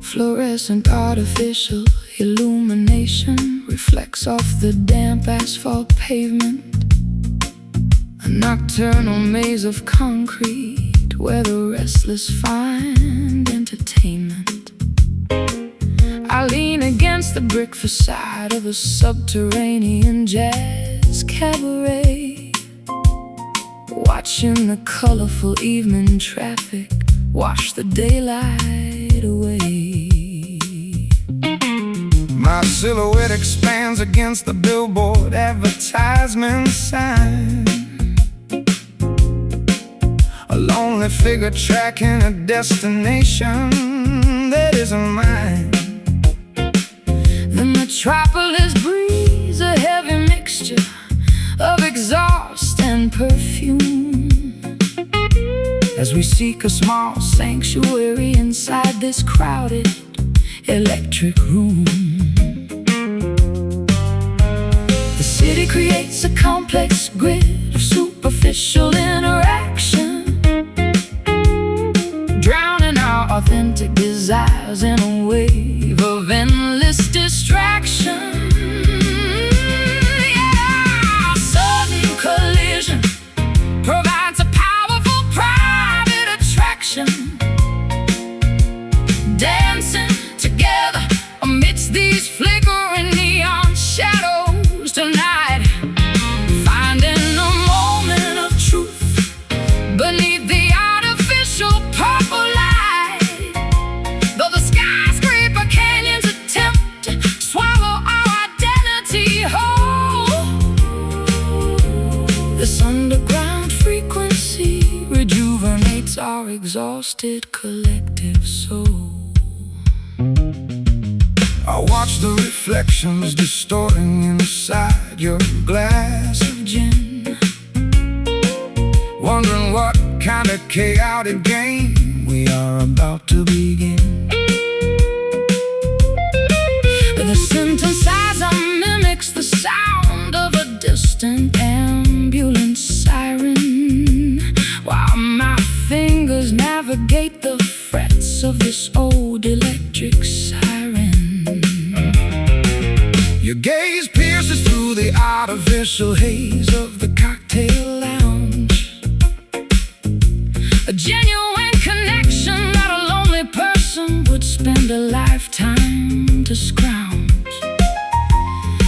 Fluorescent artificial illumination reflects off the damp asphalt pavement. A nocturnal maze of concrete where the restless find entertainment. I lean against the brick facade of a subterranean jazz cabaret, watching the colorful evening traffic wash the daylight away. My silhouette expands against the billboard advertisement sign. A lonely figure tracking a destination that isn't mine. The metropolis breathes a heavy mixture of exhaust and perfume as we seek a small sanctuary inside this crowded electric room. The city creates a complex grid of superficial interaction, drowning our authentic desires in a wave of endless distraction. Yeah, sudden collision provides a powerful private attraction, dancing together amidst these flickering neon shadows tonight, finding a moment of truth beneath the artificial purple light. Though the skyscraper canyons attempt to swallow our identity whole, this underground frequency rejuvenates our exhausted collective soul. I watch the reflections distorting inside your glass of gin, wondering what kind of chaotic game we are about to begin. The synthesizer mimics the sound of a distant ambulance siren, while my fingers navigate the frets of this old electric siren. Your gaze pierces through the artificial haze of the cocktail lounge, a genuine connection that a lonely person would spend a lifetime to scrounge.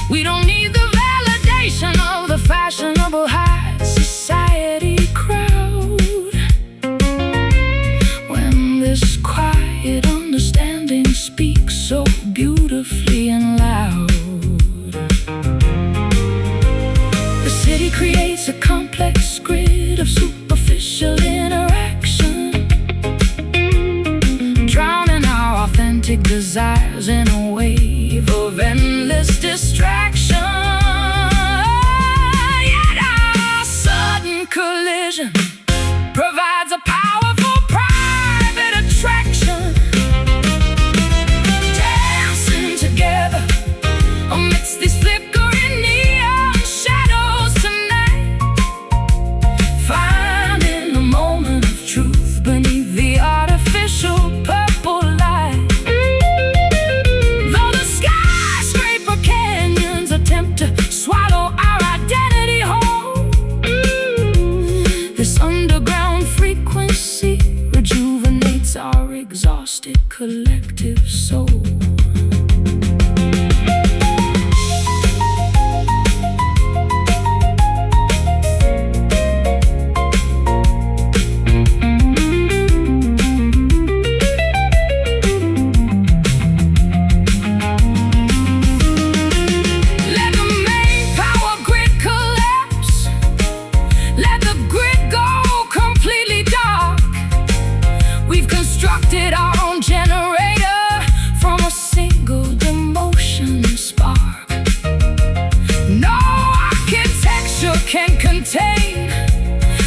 We don't need the validation of the fashionable high society crowd when this quiet understanding speaks so beautifully and loud. The city creates a complex grid of superficial interaction, drowning our authentic desires in a wave of endless distraction. Yet our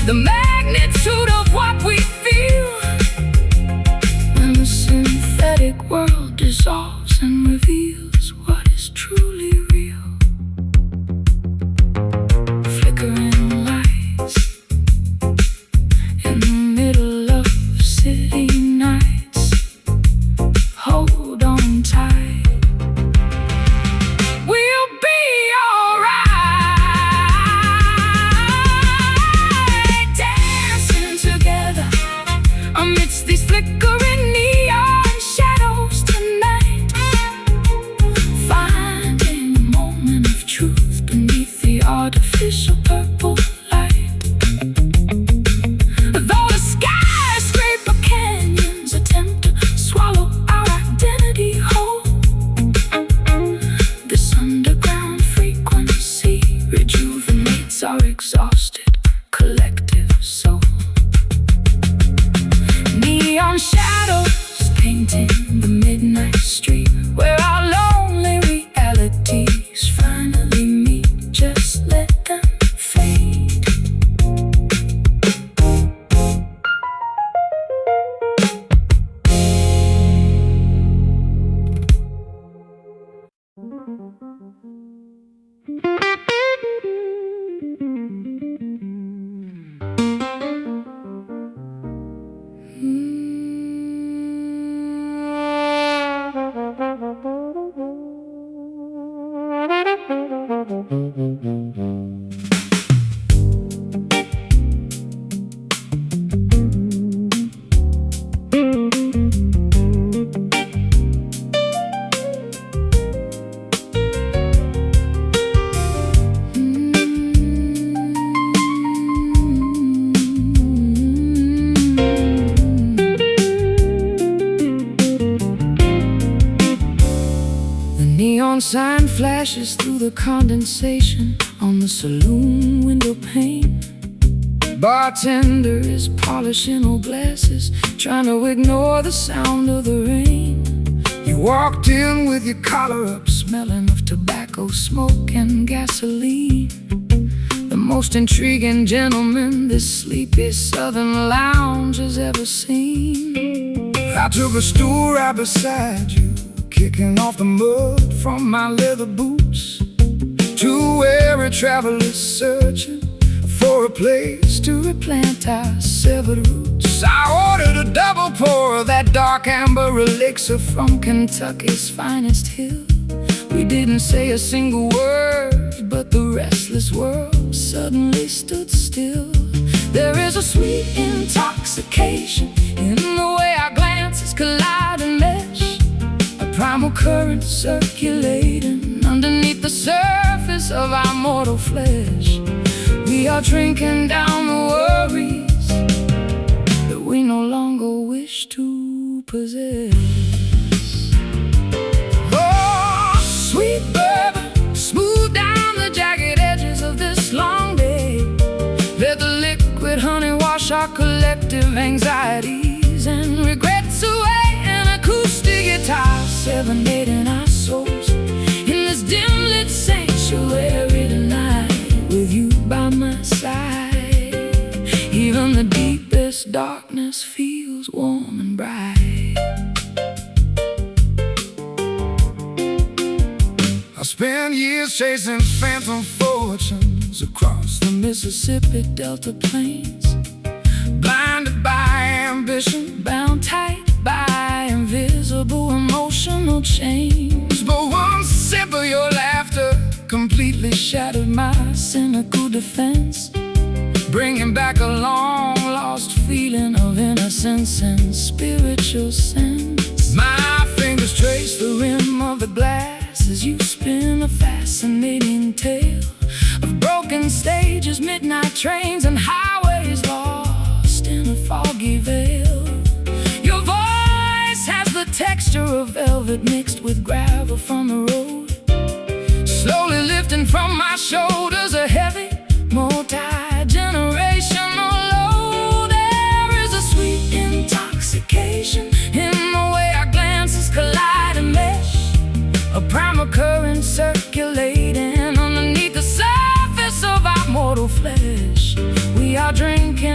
the magnitude of what we feel when the synthetic world dissolves and reveals what is truly real. Flickering lights in the middle of city nights. Hold on tight, we'll be alright. Dancing together amidst these flickering neon shadows tonight, finding a moment of truth beneath the artificial purple light. Though the skyscraper canyons attempt to swallow our identity whole, this underground frequency rejuvenates our exhausted collective soul. Neon shadows painting the midnight street where our lonely realities finally meet. Just let them fade. Neon sign flashes through the condensation on the saloon window pane. Bartender is polishing old glasses, trying to ignore the sound of the rain. You walked in with your collar up, smelling of tobacco, smoke, and gasoline. The most intriguing gentleman this sleepy southern lounge has ever seen. I took a stool right beside you, kicking off the mud from my leather boots. Two weary travelers searching for a place to replant our severed roots. I ordered a double pour of that dark amber elixir from Kentucky's finest hill. We didn't say a single word, but the restless world suddenly stood still. There is a sweet intoxication in the way our glances collide and mesh, a primal current circulating underneath the surface of our mortal flesh. We are drinking down the worries that we no longer wish to possess. Oh, sweet bourbon, smooth down the jagged edges of this long day. Let the liquid honey wash our collective anxieties and regrets away. An acoustic guitar serenading our souls in this dim-lit sanctuary tonight, with you by my side. Even the deepest darkness feels warm and bright. I spent years chasing phantom fortunes across the Mississippi Delta plains, blinded by ambition, bound tight by invisible emotional chains. But one sip of your laughter completely shattered my cynical defense, bringing back a long-lost feeling of innocence and spiritual sense. My fingers trace the rim of the glass as you spin a fascinating tale of broken stages, midnight trains, and highways lost in a foggy veil. Your voice has the texture of velvet mixed with gravel from the road, slowly lifting from my shoulders a heavy, multi-generational load. There is a sweet intoxication in the way our glances collide and mesh, a primal current circulating underneath the surface of our mortal flesh. We are drinking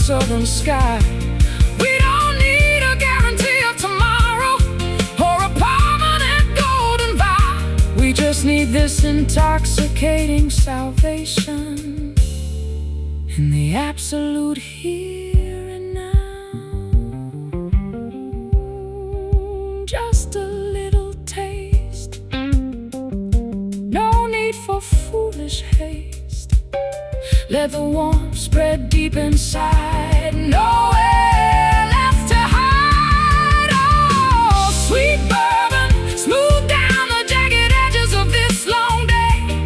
southern sky. We don't need a guarantee of tomorrow or a permanent golden vow. We just need this intoxicating salvation in the absolute here and now. Just a little taste, no need for foolish haste. Let the warmth spread deep inside, nowhere left to hide. Oh, sweet bourbon, smooth down the jagged edges of this long day.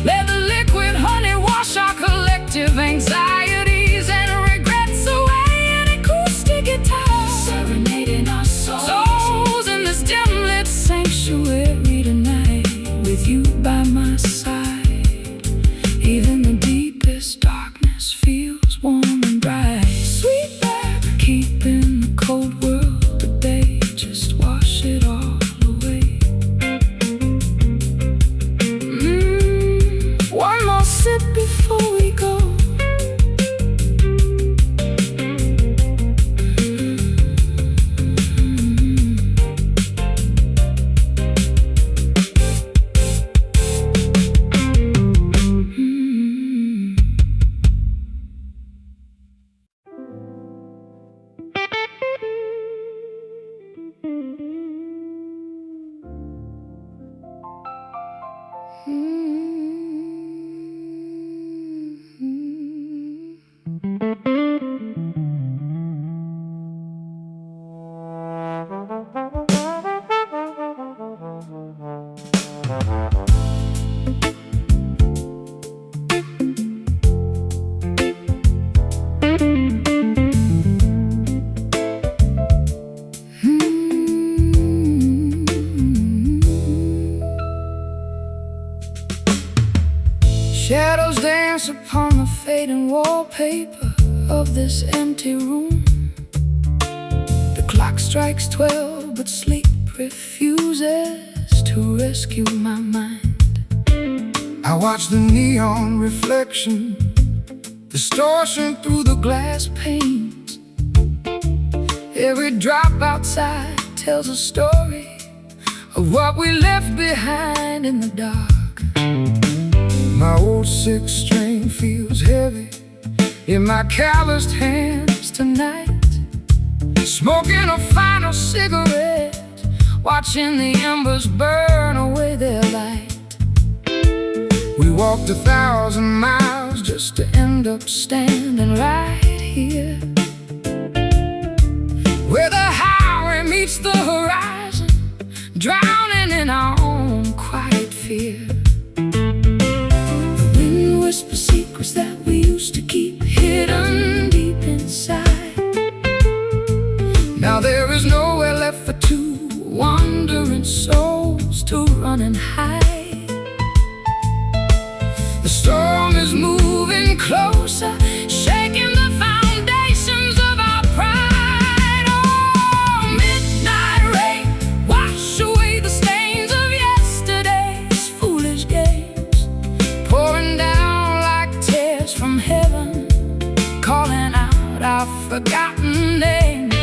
Let the liquid honey wash our collective anxieties and regrets away. An acoustic guitar serenading our souls in this dim-lit sanctuary tonight. With you by my side, even the deepest darkness feels warm and bright. Sweet back, keeping the cold world at bay. Just wash it all away. One more sip before we go. Shadows dance upon the fading wallpaper of this empty room. The clock strikes 12, but sleep refuses to rescue my mind. I watch the neon reflection, distortion through the glass panes. Every drop outside tells a story of what we left behind in the dark. My old six-string feels heavy in my calloused hands tonight. Smoking a final cigarette, watching the embers burn away their light. We walked 1,000 miles just to end up standing right here, where the highway meets the horizon, drowning in our own quiet fear. The wind whispers secrets that we used to keep hidden deep inside. Now there is nowhere left for two wandering souls to run and hide. The storm is moving closer, shaking the foundations of our pride. Oh, midnight rain, wash away the stains of yesterday's foolish games, pouring down like tears from heaven, calling out our forgotten names.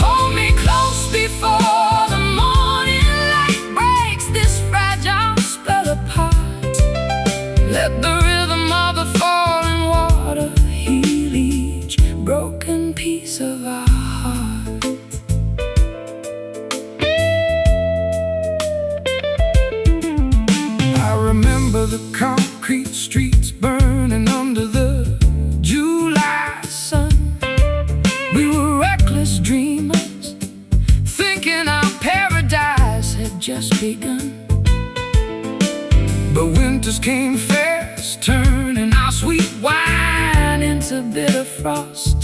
Hold me close before the morning light breaks this fragile spell apart. Let the rhythm of the falling water heal each broken piece of our heart. I remember the concrete streets burning under the July sun. We were reckless dreamers, thinking our paradise had just begun. But winters came fast, turning our sweet wine into bitter frost.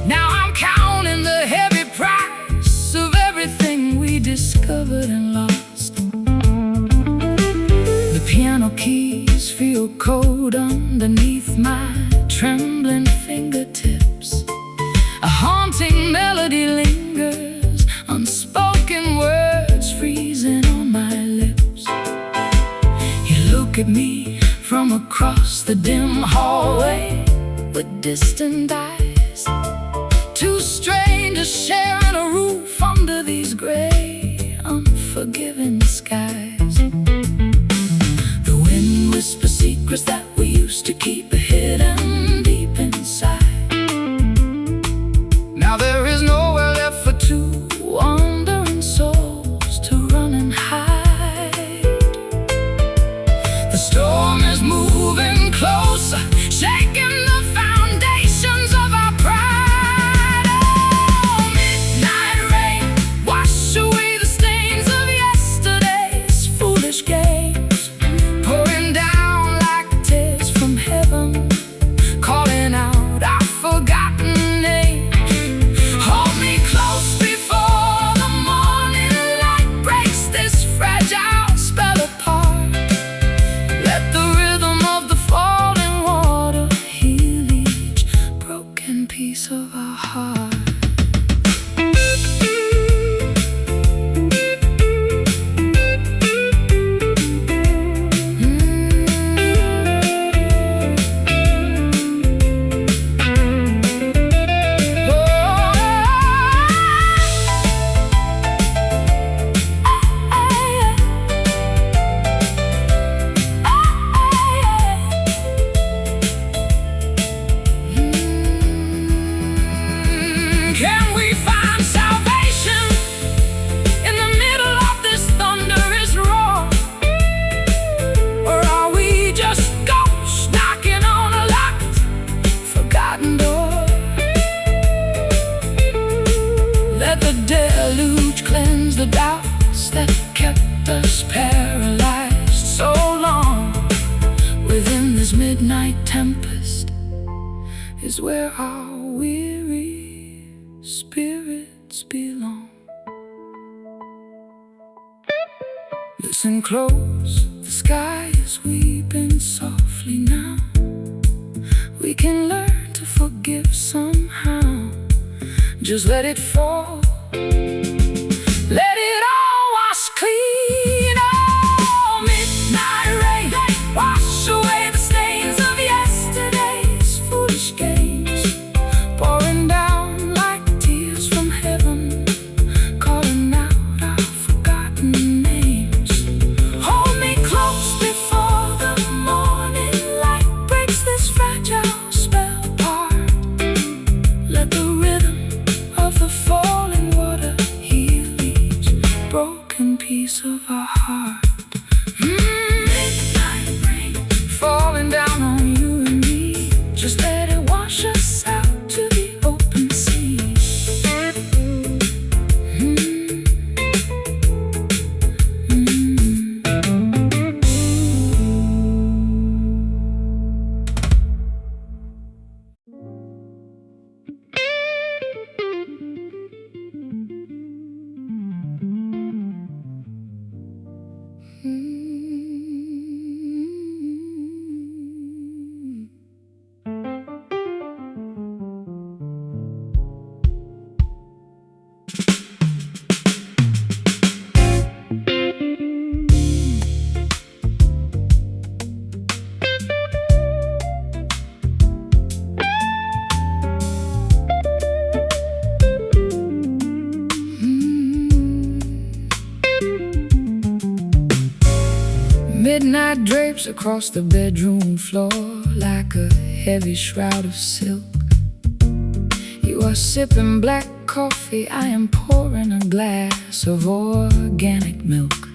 Now I'm counting the heavy price of everything we discovered and lost. The piano keys feel cold underneath my trembling fingertips. A haunting melody lingers, unspoken words freezing on my lips. You look at me from across the dim hallway with distant eyes. Two strangers sharing a roof under these gray, unforgiving skies. The wind whispers secrets that we used to keep hidden deep inside. Now there is nowhere left for two wandering souls to run and hide. The storm is moving closer, shaking the foundations of our pride. Oh, midnight rain, wash away the stains of yesterday's foolish games, pouring down like tears from heaven, calling out our forgotten names. Hold me close before the morning light breaks this fragile spell apart. Let the rhythm of the falling water heal each broken piece of our heart. Can we find salvation in the middle of this thunderous roar? Or are we just ghosts knocking on a locked, forgotten door? Let the deluge cleanse the doubts that kept us paralyzed so long. Within this midnight tempest is where our weary spirits belong. Listen close, the sky is weeping softly now. We can learn to forgive somehow. Just let it fall, let it all wash clean. Oh, midnight rain, wash away the stains of yesterday's foolish games, pouring down like tears from heaven, calling out our forgotten names. Hold me close before the morning light breaks this fragile spell apart. Let the rhythm of the falling water heal each broken piece of our heart. Midnight rain falling down on you and me. Just let it wash us out to the open sea. Midnight drapes across the bedroom floor like a heavy shroud of silk. You are sipping black coffee, I am pouring a glass of organic milk.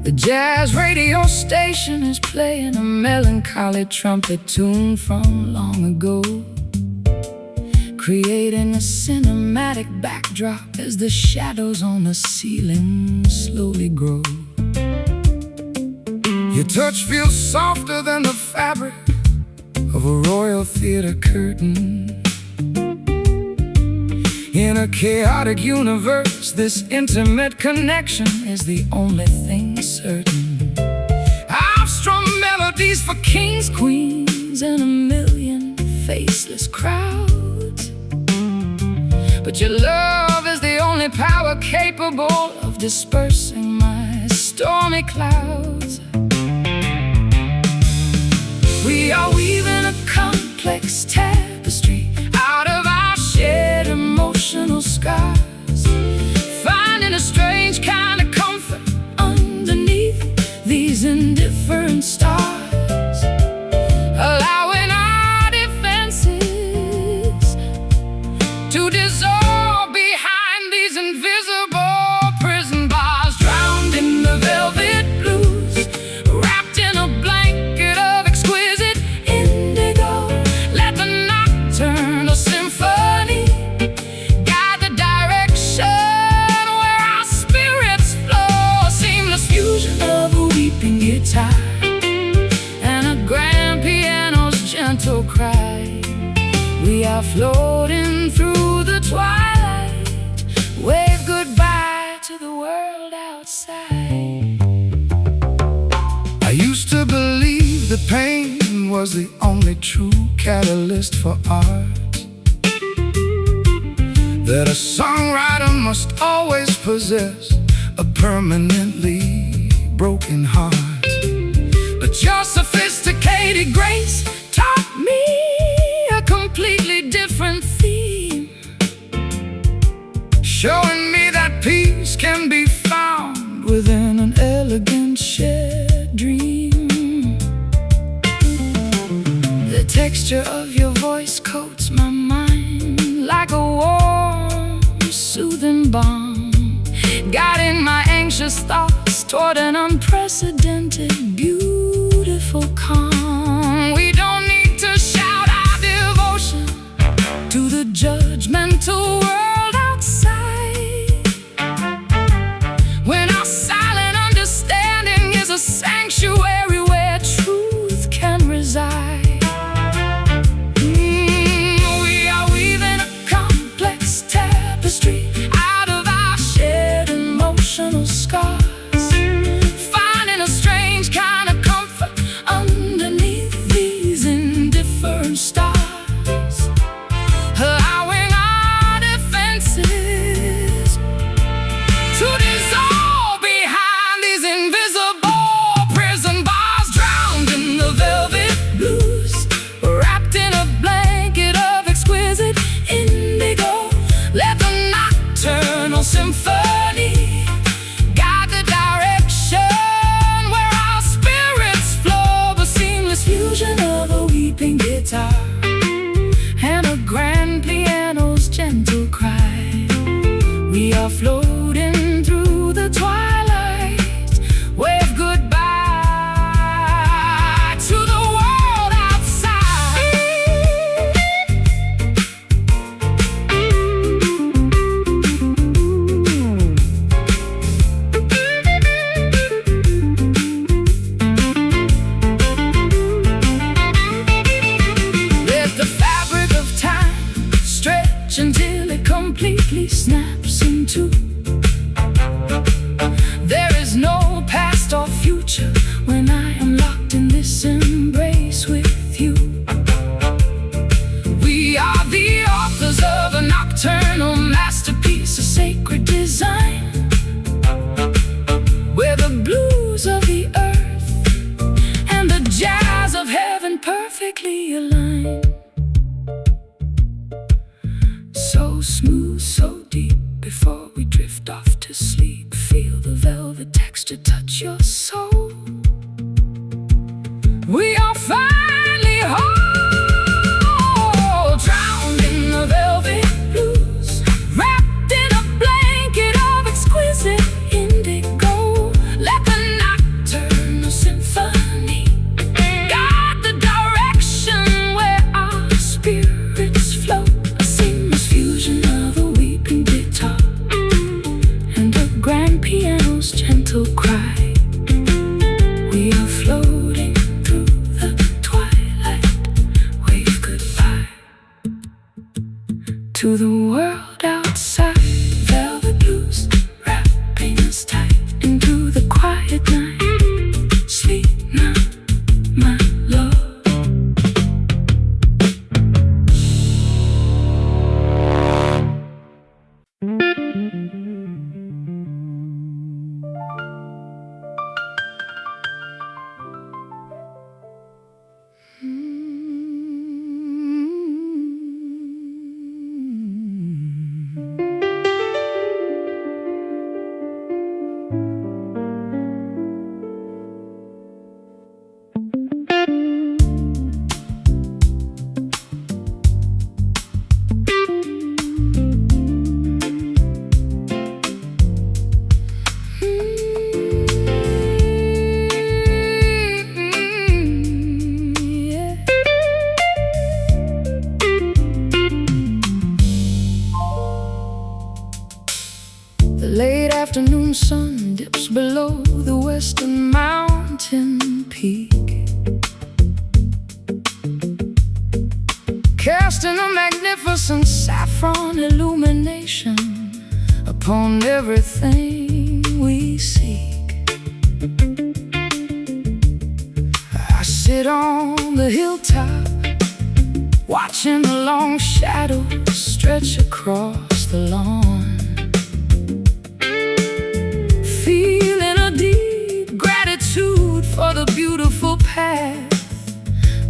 The jazz radio station is playing a melancholy trumpet tune from long ago, creating a cinematic backdrop as the shadows on the ceiling slowly grow. Your touch feels softer than the fabric of a royal theater curtain. In a chaotic universe, this intimate connection is the only thing certain. I've strung melodies for kings, queens, and a million faceless crowds, but your love is the only power capable of dispersing my stormy clouds. We are weaving a complex gentle cry. We are floating through the twilight. Wave goodbye to the world outside. I used to believe that pain was the only true catalyst for art, that a songwriter must always possess a permanently broken heart. But your sophisticated grace taught me a completely different theme, showing me that peace can be found within an elegant shared dream. The texture of your voice coats my mind like a warm, soothing balm, guiding my anxious thoughts toward an unprecedented, beautiful calm. We don't need to shout our devotion to the judgmental world outside, when our silent understanding is a sanctuary where truth can reside. We are weaving a complex tapestry out of our shared emotional scars, finding a strange kind of comfort underneath these indifferent stars, allowing our defenses to dissolve behind these invisible prison bars, drowned in the velvet blues, wrapped in a blanket of exquisite indigo. Let the nocturnal symphony guide the direction where our spirits flow, a seamless fusion of a weeping guitar and a grand piano's gentle cry. We are floating through the twilight. Wave goodbye to the world outside. Let the fabric of time stretch until it completely snaps in two. There is no past or future when I am locked in this embrace with you. We are the authors of a nocturnal masterpiece, a sacred design, where the blues of the earth and the jazz of heaven perfectly align. So smooth, so deep, before we drift off to sleep, feel the velvet texture touch your soul. We are finally whole, drowned in the velvet blues, wrapped in a blanket of exquisite indigo. Let the nocturnal symphony guide the direction where our spirits flow, a seamless fusion of a weeping guitar and a grand piano's gentle cry. We are floating through the twilight. Wave goodbye to the world outside. Velvet blues wrapping us tight into the quiet night. Sleep now, my love. afternoon sun dips below the western mountain peak. casting a magnificent saffron illumination upon everything we seek. I sit on the hilltop, watching the long shadows stretch across the lawn, feeling a deep gratitude for the beautiful path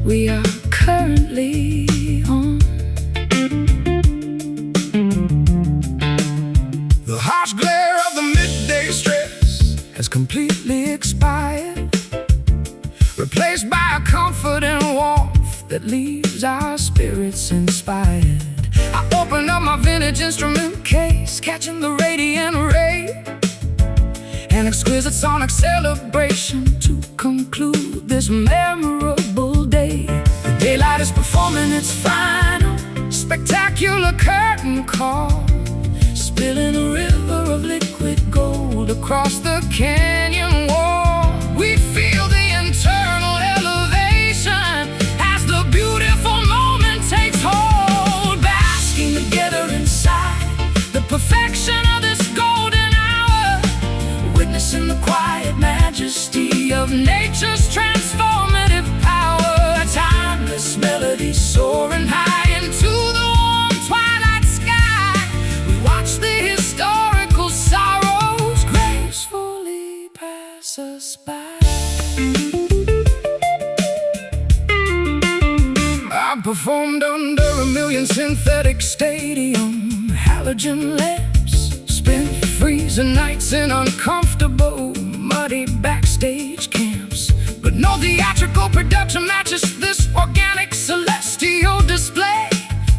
we are currently on. The harsh glare of the midday stress has completely expired, replaced by a comfort and warmth that leaves our spirits inspired. I open up my vintage instrument case, catching the radiant ray, an exquisite sonic celebration to conclude this memorable day. The daylight is performing its final spectacular curtain call, spilling a river of liquid gold across the canyon wall. We feel the internal elevation as the beautiful moment takes hold, basking together inside the perfection of this golden hour, witnessing the quiet majesty of nature's transformative power. A timeless melody soaring high into the warm twilight sky. We watch the historical sorrows gracefully pass us by. I performed under a million synthetic stadium halogen lamps, spent freezing nights in uncomfortable muddy backstage camps, but no theatrical production matches this organic celestial display,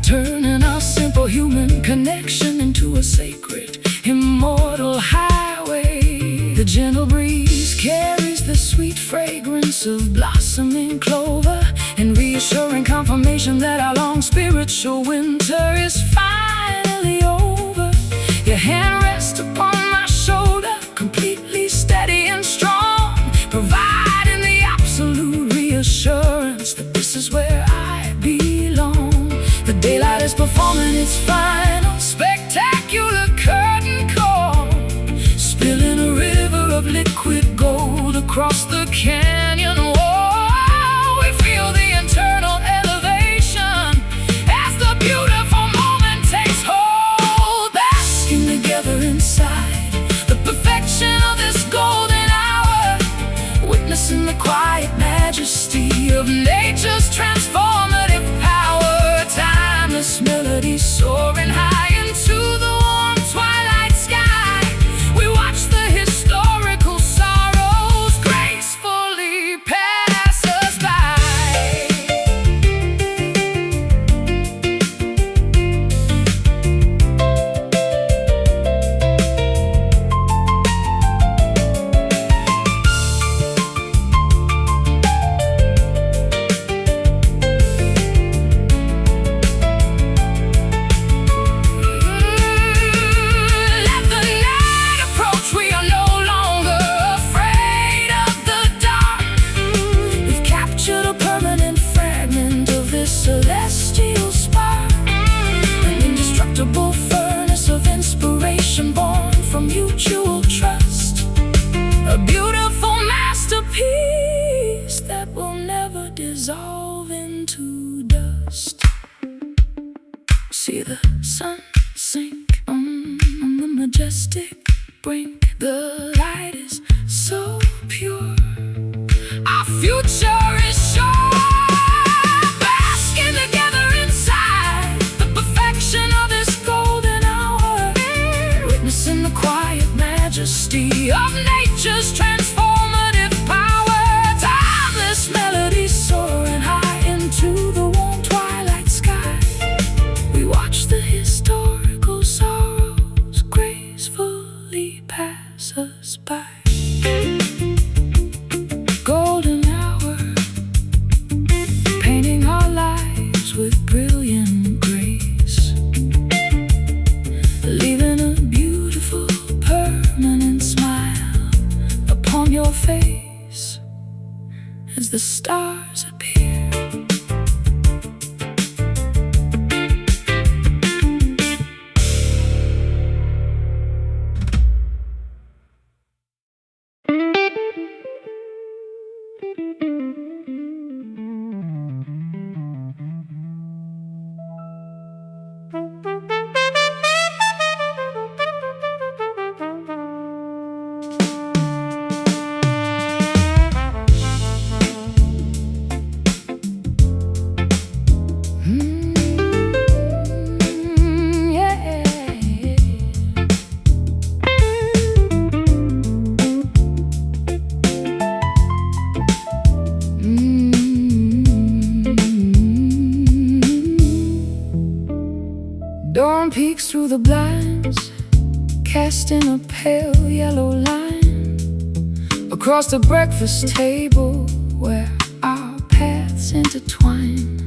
turning our simple human connection into a sacred immortal highway. The gentle breeze carries the sweet fragrance of blossoming clover, and reassuring confirmation that our long spiritual winter is finally over. Your hand rests upon my shoulder, completely steady and strong, providing the absolute reassurance that this is where I belong. The daylight is performing its final spectacular curtain call, spilling a river of liquid gold across the canyon wall. We feel the internal elevation as the beautiful moment takes hold, basking together inside the perfection of this golden hour, witnessing the quiet majesty of nature's transformative power. A timeless melody soaring high into the warm twilight sky. We watch the historical sorrows gracefully pass us by. Let the night approach, we are no longer afraid of the dark. We've captured a permanent fragment of this celestial spark, an indestructible furnace of inspiration born from mutual trust, a beautiful masterpiece that will never dissolve into dust. See the sun sink on the majestic brink. The light is so pure, our future is sure, basking together inside the perfection of this golden hour, witnessing the quiet majesty of nature's transformative power. Timeless melody soaring high into the warm twilight sky. We watch the historical sorrows gracefully pass us by. Golden hour, painting our lives with brilliant grace, leaving a beautiful permanent smile upon Dawn peeks through the blinds, casting a pale yellow line across the breakfast table where our paths intertwine.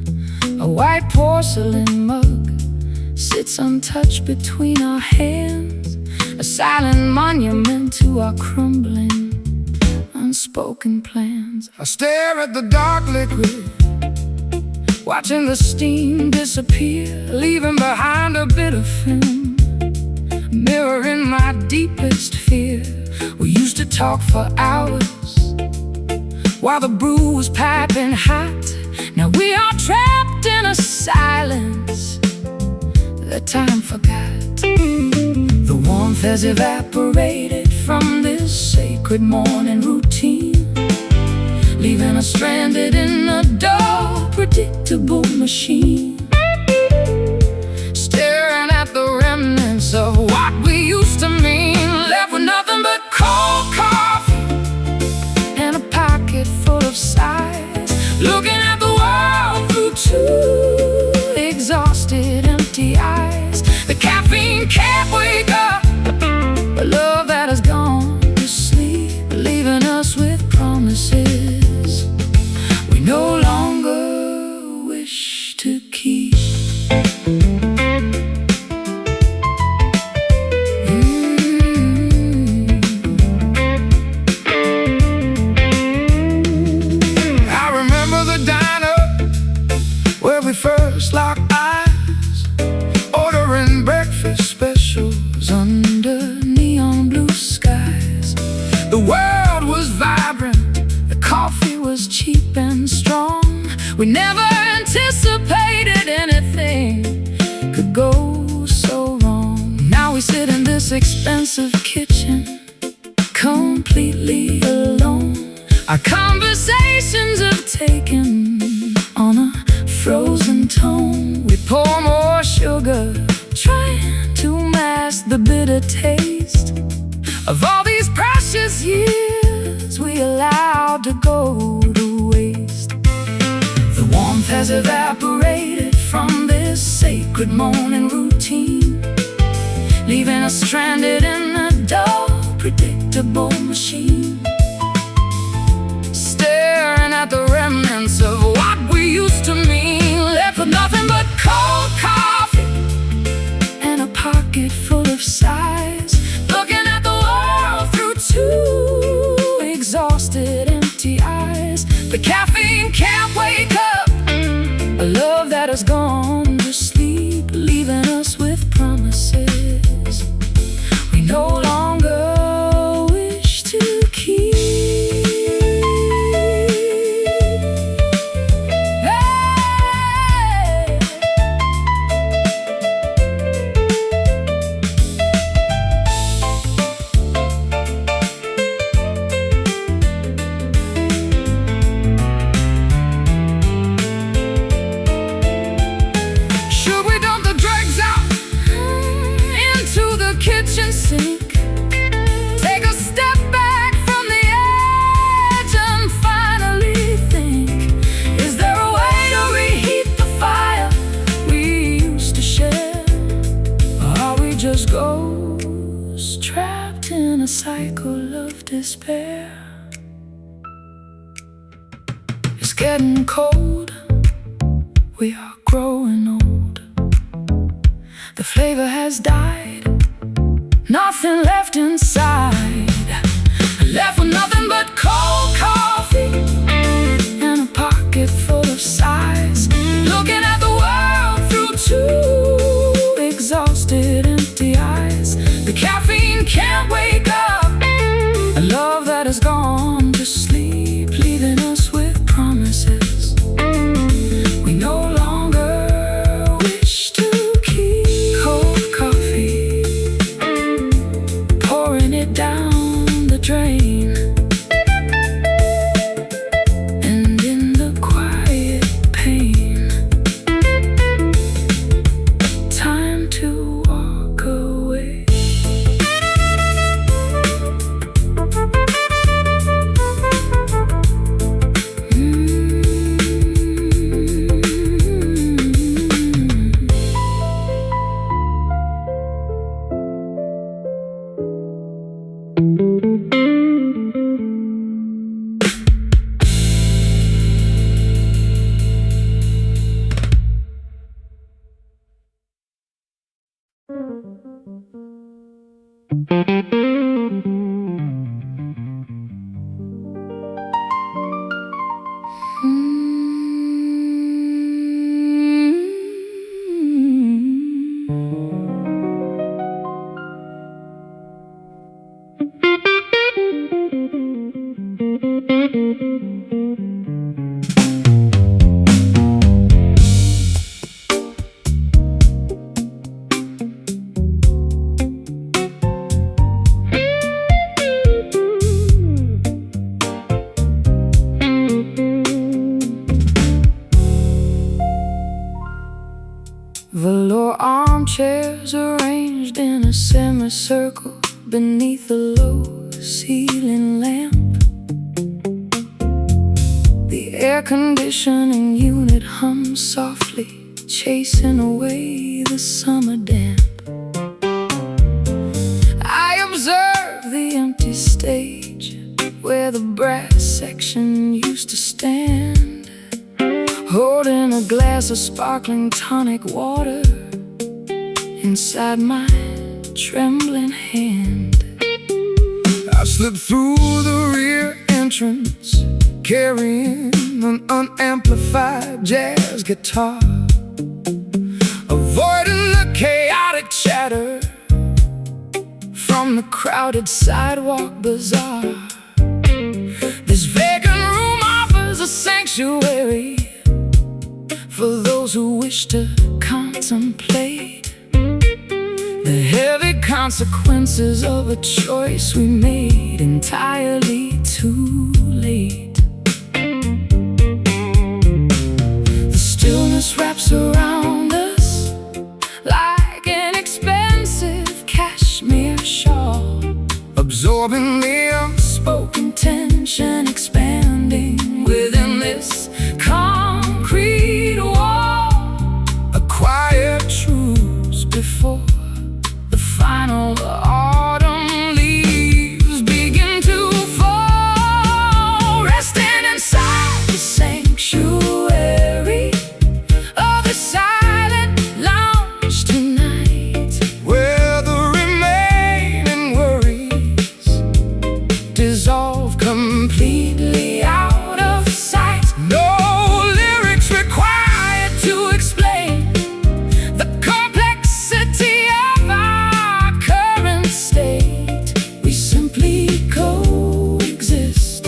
A white porcelain mug sits untouched between our hands, a silent monument to our crumbling, unspoken plans. I stare at the dark liquid, watching the steam disappear, leaving behind a bit of film, mirroring my deepest fear. We used to talk for hours while the brew was piping hot. Now we are trapped in a silence that time forgot. The warmth has evaporated from this sacred morning routine, leaving us stranded in a dull, predictable machine, staring at the remnants of what we used to mean, left with nothing but cold coffee and a pocket full of sighs, looking at the world through two exhausted, empty eyes. The caffeine can't wake up a love that has gone to sleep, leaving us with promises we no longer wish to keep. I remember the diner where we first locked eyes, ordering breakfast specials under neon blue skies. The world was vibrant, the coffee was cheap and strong. We never anticipated anything could go so wrong. Now we sit in this expensive kitchen, completely alone. Our conversations have taken on a frozen tone. We pour more sugar, trying to mask the bitter taste of all these precious years we allowed to go to waste. The warmth has evaporated from this sacred morning routine, leaving us stranded in a dull, predictable machine, staring at the remnants of what we used to mean, left with nothing but cold coffee and a pocket full of sighs, looking at the world through two exhausted, empty eyes. The caffeine can't wake up a love that has gone to sleep, leaving us with promises we no longer wish to keep. Kitchen sink, take a step back from the edge and finally think, is there a way to reheat the fire we used to share? Or are we just ghosts trapped in a cycle of despair? It's getting cold, we are growing old. The flavor has died, nothing left inside, left with nothing but cold coffee and a pocket full of sighs, looking at the world through two exhausted, empty eyes. The caffeine can't wake up a love that has gone to sleep, leaving us with promises we no longer wish to keep. Cold coffee, pouring it down the drain, and in the quiet pain, time to walk away. Velour armchairs arranged in a semicircle beneath a low ceiling lamp. The air conditioning unit hums softly, chasing away the summer damp. I observe the empty stage where the brass section used to stand, holding a glass of sparkling tonic water inside my trembling hand. I slip through the rear entrance, carrying an unamplified jazz guitar, avoiding the chaotic chatter from the crowded sidewalk bazaar. This vacant room offers a sanctuary for those who wish to contemplate the heavy consequences of a choice we made entirely too late. The stillness wraps around us like an expensive cashmere shawl, absorbing the unspoken tension, expanding within this concrete wall. A quiet truce before the final autumn leaves begin to fall, resting inside the sanctuary of the silent lounge tonight, where the remaining worries dissolve completely out of sight. No lyrics required to explain the complexity of our current state. We simply coexist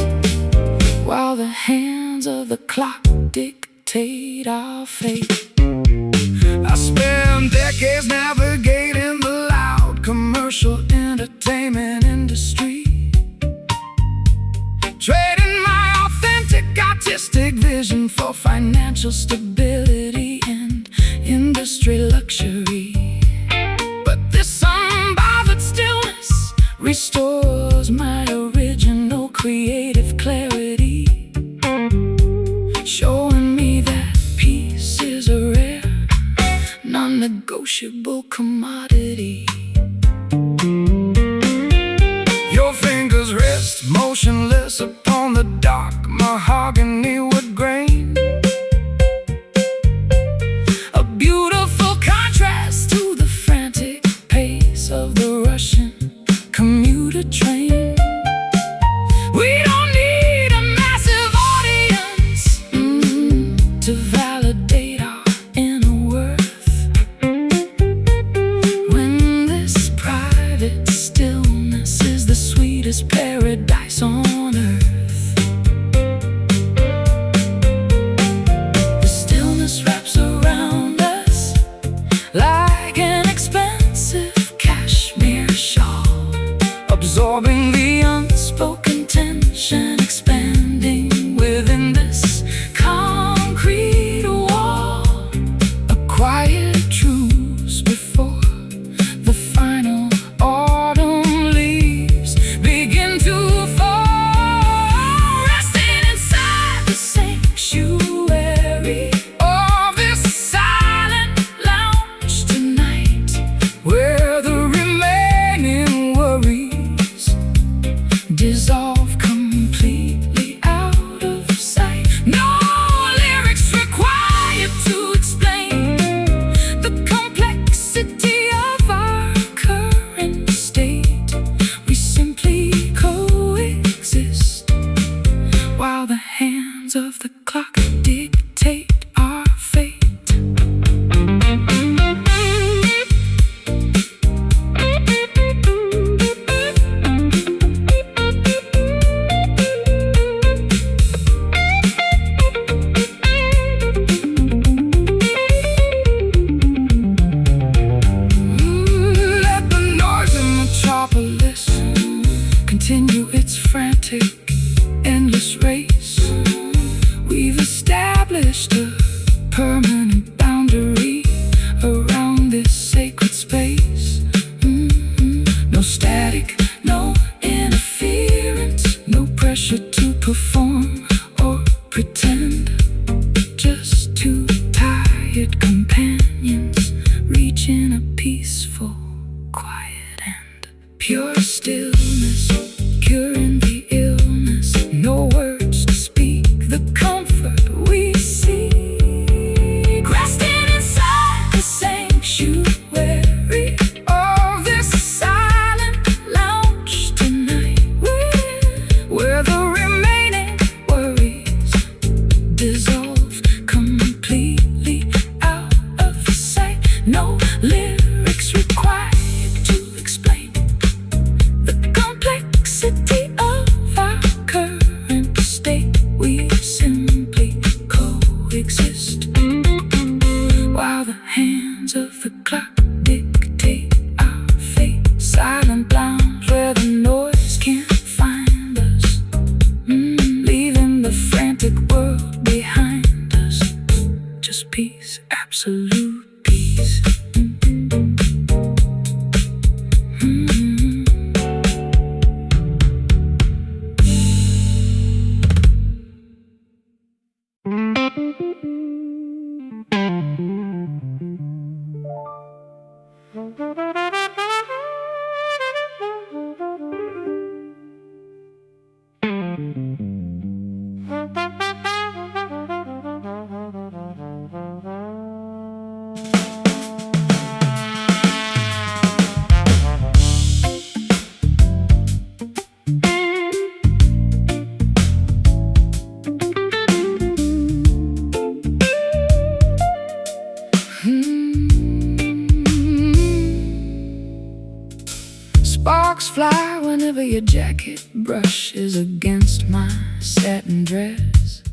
while the hands of the clock dictate our fate. I spent decades navigating the loud commercial entertainment industry, trading my authentic artistic vision for financial stability and industry luxury. But this unbothered stillness restores my original creative clarity, showing me that peace is a rare, non-negotiable commodity. Your fingers rest motionless upon the dark mahogany wood grain, a beautiful contrast to the frantic pace of the Russian commuter train. We don't need a massive audience to validate our inner worth, when this private stillness is the sweetest paradise on earth. canyons, reaching a peaceful quiet and pure stillness, curing the illness. No words to speak the comfort we seek, resting inside the sanctuary of this silent lounge tonight, where the remaining worries dissolve completely out of sight. No lyrics required to explain the complexity of our current state. We simply coexist while the hands of the clock dictate our fate. Silent lounge where the noise can't find us, leaving the frantic world behind us. Just peace, absolute peace. Sparks fly whenever your jacket brushes against my satin dress.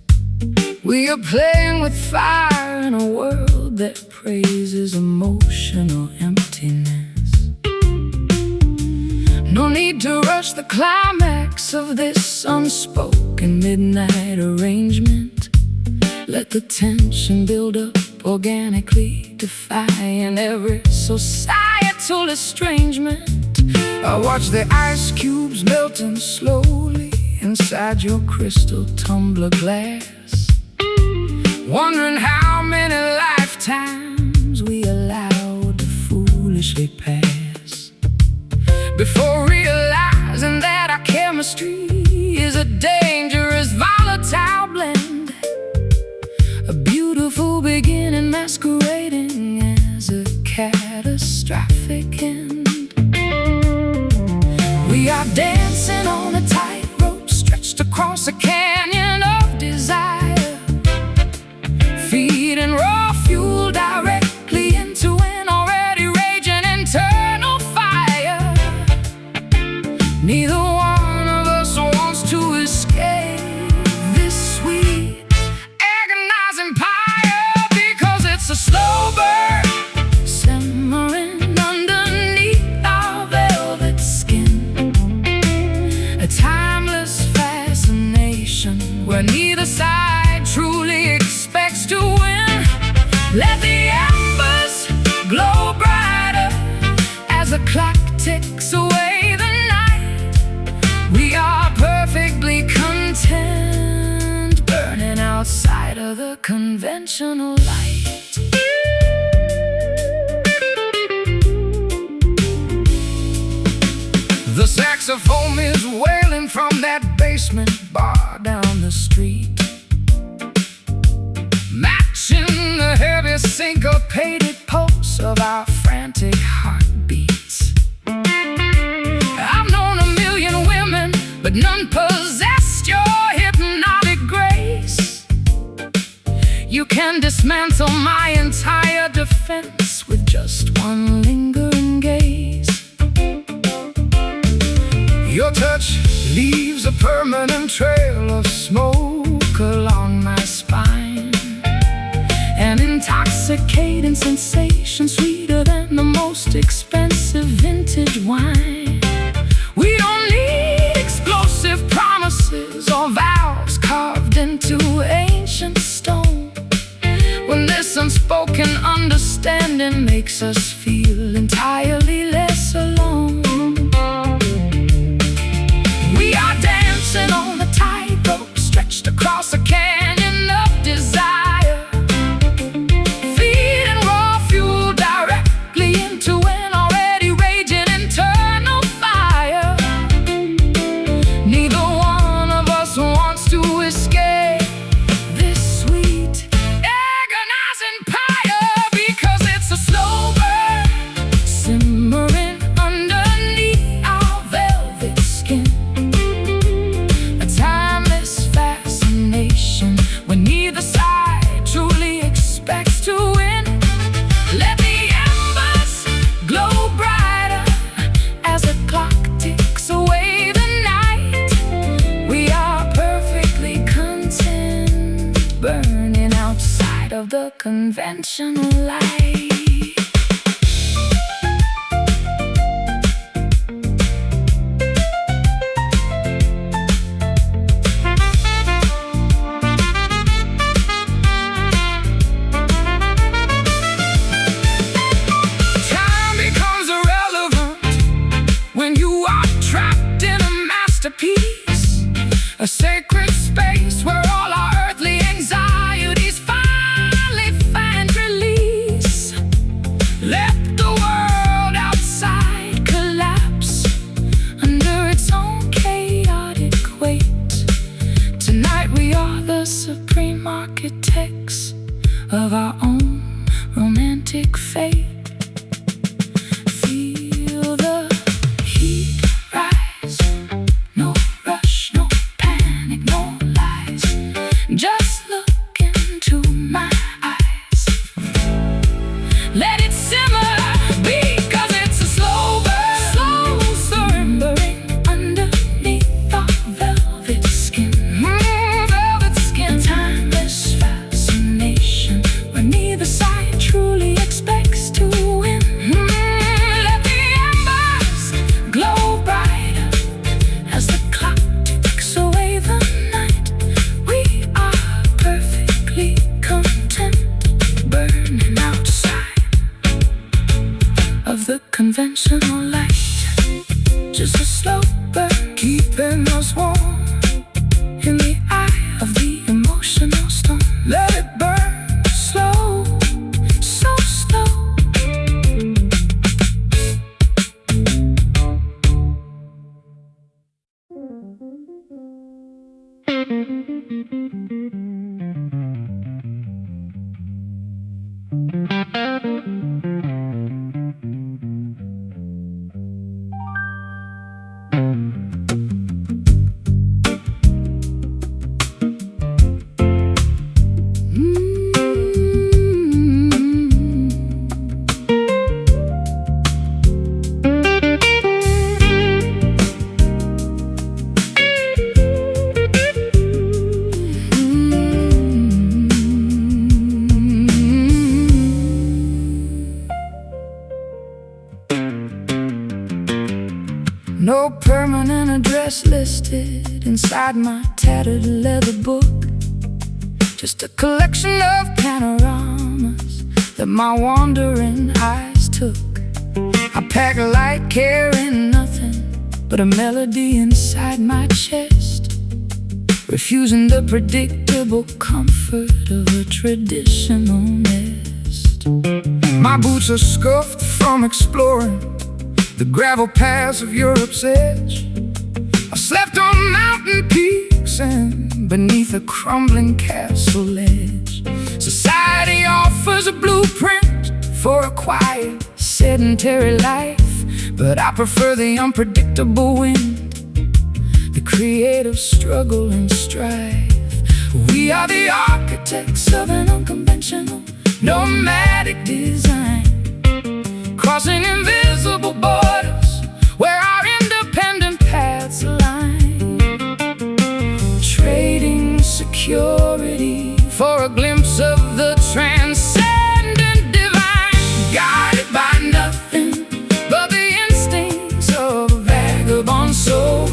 We are playing with fire in a world that praises emotional emptiness. No need to rush the climax of this unspoken midnight arrangement. Let the tension build up organically, defying every societal estrangement. I watch the ice cubes melting slowly inside your crystal tumbler glass, wondering how many lifetimes we allowed to foolishly pass, before realizing that our chemistry is a dangerous volatile blend, a beautiful beginning masquerading as a catastrophic end. We are dancing on a tightrope stretched across a canyon of desire, feeding raw fuel directly into an already raging internal fire. Neither one of us wants to escape this sweet, agonizing pyre, because it's a slow burn simmering underneath our velvet skin, a timeless fascination where neither side truly expects to win. Let the embers glow brighter as the clock ticks away the night. We are perfectly content, burning outside of the conventional light. The saxophone is wailing from that basement bar down the street, matching the heavy syncopated pulse of our frantic heartbeats. I've known a million women, but none possessed your hypnotic grace. You can dismantle my entire defense with just one lingering gaze. Your touch leaves a permanent trail of smoke along my spine, an intoxicating sensation sweeter than the most expensive vintage wine. We don't need explosive promises or vows carved into ancient stone, when this unspoken understanding makes us feel entirely less alone. We are dancing on the tightrope stretched across a canyon of desire, feeding raw fuel conventional life. Time becomes irrelevant when you are trapped in a masterpiece, a sacred space where all our earthly anxieties finally find release. Let the world outside collapse under its own chaotic weight. Tonight we are the supreme architects of our own romantic fate. Feel the heat rise. No rush, no panic, no lies. Just look into my eyes. Let it simmer, because it's a slow burn. Slow surrendering underneath our velvet skin. Velvet skin. Timeless fascination where neither side truly expects to win. Let the embers glow brighter as the clock ticks away the night. We are perfectly content, burning outside of the conventional light. Just a slow burn, keeping us warm in the eye of the emotional storm. Let it burn slow, so slow. No permanent address listed inside my tattered leather book. Just a collection of panoramas that my wandering eyes took. I pack light, carrying nothing but a melody inside my chest, refusing the predictable comfort of a traditional nest. My boots are scuffed from exploring the gravel paths of Europe's edge. I slept on mountain peaks and beneath a crumbling castle ledge. Society offers a blueprint for a quiet, sedentary life, but I prefer the unpredictable wind, the creative struggle and strife. We are the architects of an unconventional, nomadic design, crossing invisible borders where our independent paths align. Trading security for a glimpse of the transcendent divine, guided by nothing but the instincts of a vagabond soul,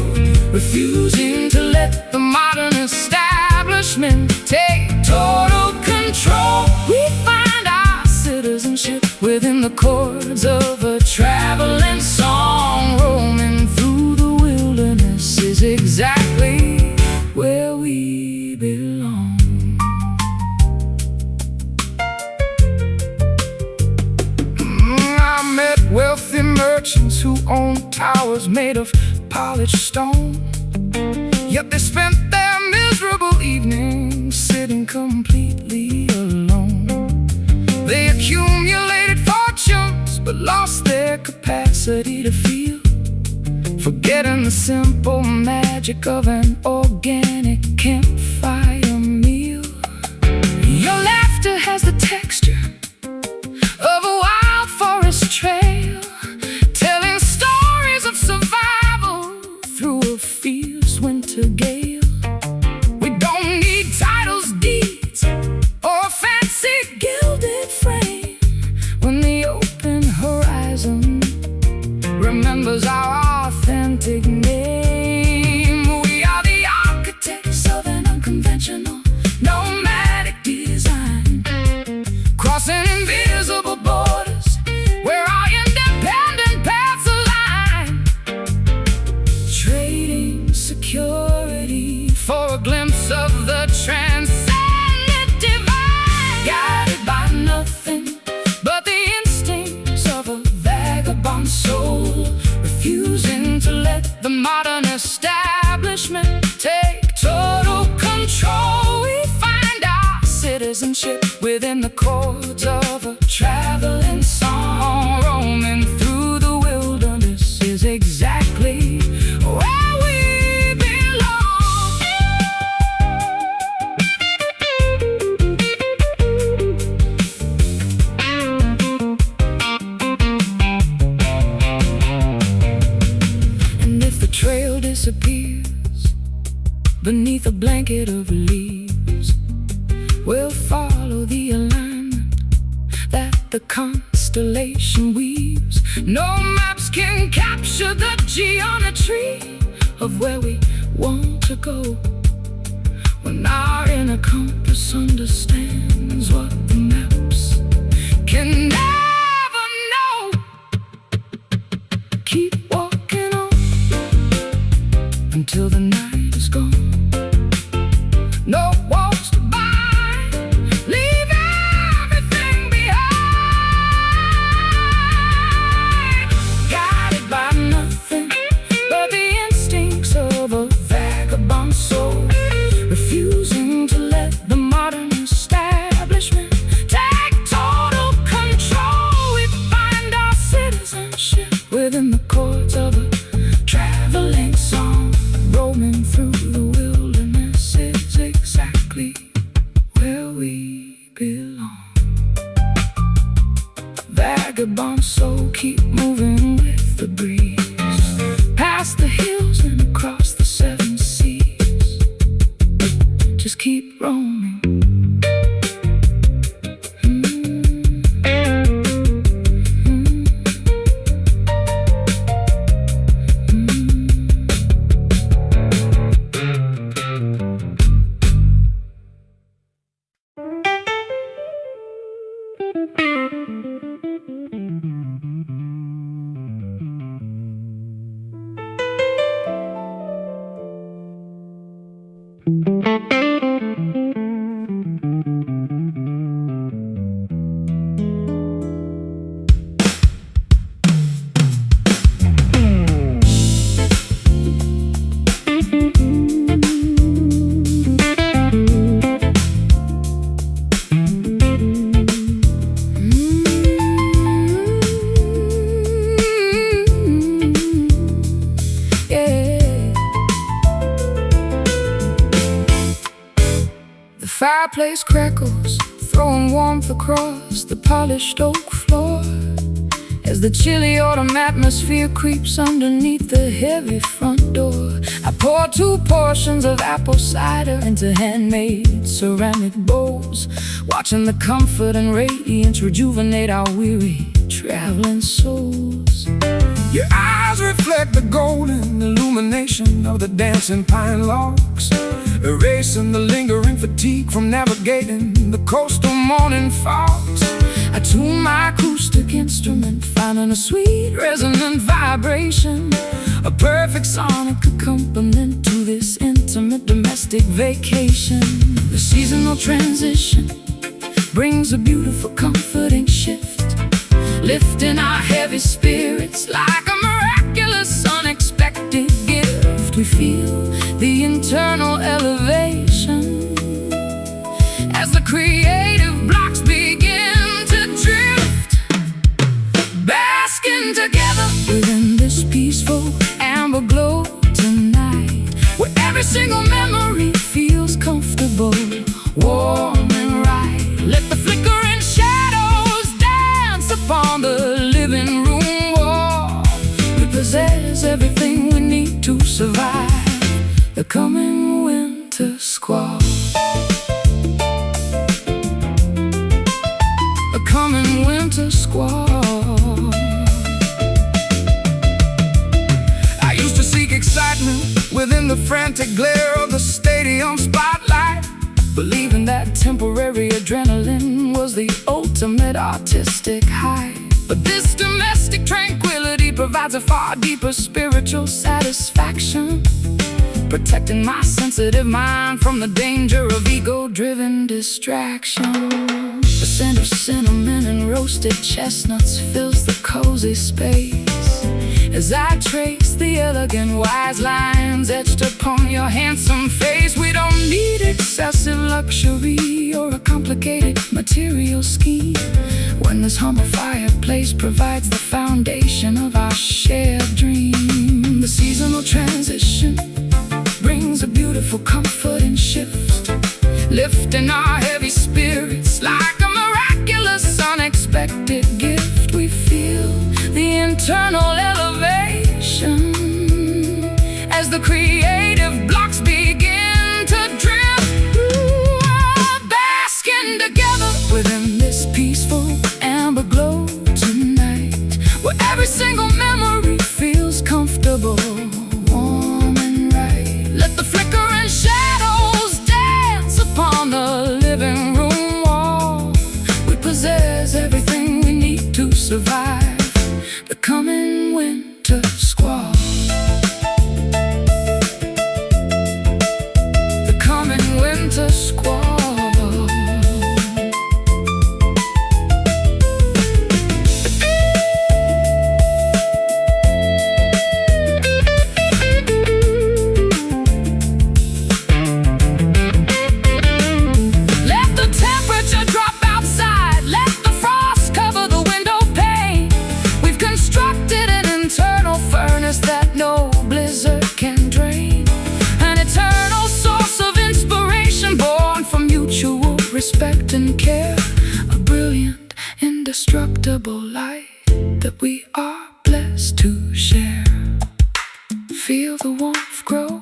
refusing to let the modern establishment take total control. We find our citizenship within the chords of a traveling song. Roaming through the wilderness is exactly where we belong. I met wealthy merchants who owned towers made of polished stone, yet they spent their miserable evenings sitting completely alone. They accumulated fortunes but lost their capacity to feel, forgetting the simple magic of an organic campfire meal. Your laughter has the texture of a wild forest trail, telling stories of survival through a fierce winter gale. We don't need titles, deeds, or fancy gills. the modern establishment take total control. We find our citizenship within the chords of a traveling song. Roaming through the wilderness is exactly where we belong. And if the trail disappears beneath a blanket of leaves, we'll follow the alignment that the constellation weaves. No maps can capture the geometry of where we want to go, when our inner compass understands what the maps can never know. Keep walking on until the night is gone. No walls to bind, leave everything behind. Guided by nothing but the instincts of a vagabond soul, refusing to let the modern establishment take total control. We find our citizenship within the chords of a traveling song. Roaming through the wilderness is exactly where we belong. Vagabond soul, keep moving with the breeze, past the hills and across the 7 seas. Just keep roaming. Fireplace crackles, throwing warmth across the polished oak floor, as the chilly autumn atmosphere creeps underneath the heavy front door. I pour 2 portions of apple cider into handmade ceramic bowls, watching the comfort and radiance rejuvenate our weary traveling souls. Your eyes reflect the golden illumination of the dancing pine logs, erasing the lingering fatigue from navigating the coastal morning fogs. I tune my acoustic instrument, finding a sweet resonant vibration, a perfect sonic accompaniment to this intimate domestic vacation. The seasonal transition brings a beautiful comforting shift, lifting our heavy spirits like a miraculous unexpected gift. We feel the internal elevation as the creative blocks begin to drift, basking together within this peaceful amber glow tonight, where every single memory feels comfortable, warm and right. Let the flickering shadows dance upon the living room wall. We possess everything we need to survive the coming winter squall. A coming winter squall. I used to seek excitement within the frantic glare of the stadium spotlight, believing that temporary adrenaline was the ultimate artistic high. But this domestic tranquility provides a far deeper spiritual satisfaction, protecting my sensitive mind from the danger of ego-driven distraction. The scent of cinnamon and roasted chestnuts fills the cozy space, As I trace the elegant wise lines etched upon your handsome face, we don't need excessive luxury or a complicated material scheme, when this humble fireplace provides the foundation of our shared dream. The seasonal transition brings a beautiful comfort and shift, lifting our heavy spirits like a miraculous unexpected gift. We feel the internal elevation as the creative blocks begin to drift through, basking together within this peaceful amber glow tonight, where every single memory feels comfortable, warm and right. Let the flickering shadows dance upon the living room wall. We possess everything we need to survive the coming winter squall. The coming winter squall. Respect and care, a brilliant, indestructible light that we are blessed to share. Feel the warmth grow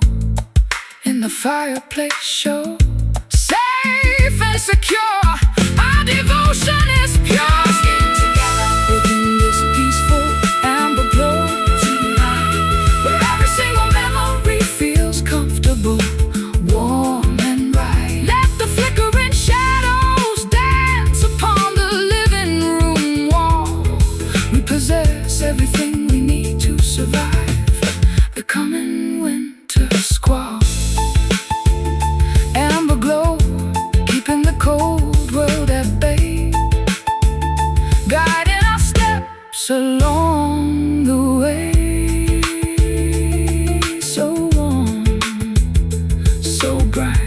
in the fireplace show. Safe and secure, our devotion is pure. Skin together within this peaceful amber glow tonight, where every single memory feels comfortable, warm and right. Let the flickering shadows dance upon the living room wall. We possess everything we need to survive the coming winter squall. Amber glow, keeping the cold world at bay, guiding our steps along the way. So warm, so bright.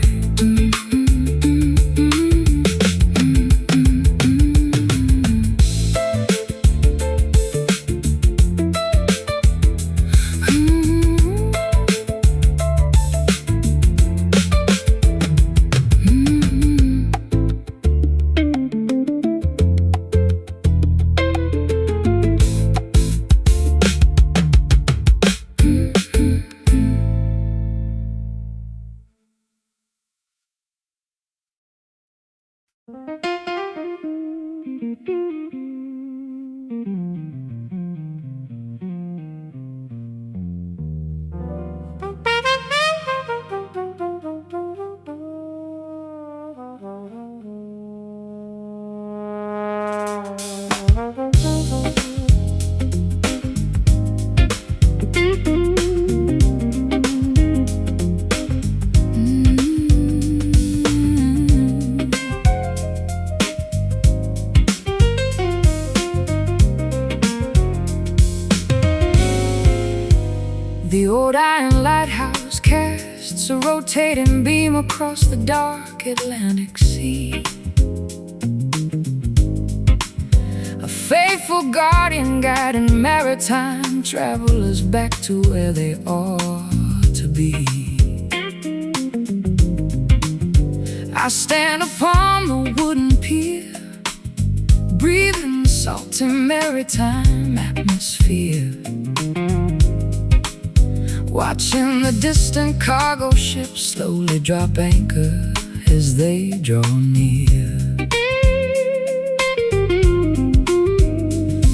The old iron lighthouse casts a rotating beam across the dark Atlantic Sea. A faithful guardian guiding maritime travelers back to where they ought to be. I stand upon the wooden pier, breathing salty maritime atmosphere, watching the distant cargo ships slowly drop anchor as they draw near.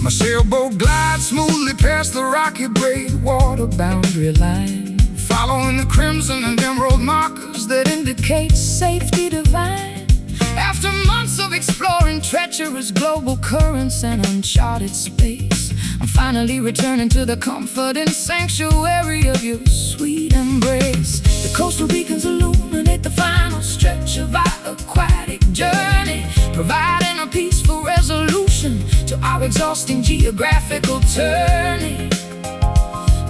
My sailboat glides smoothly past the rocky breakwater boundary line, following the crimson and emerald markers that indicate safety divine. After months of exploring treacherous global currents and uncharted space, I'm finally returning to the comfort and sanctuary of your sweet embrace. The coastal beacons illuminate the final stretch of our aquatic journey, providing a peaceful resolution to our exhausting geographical turning.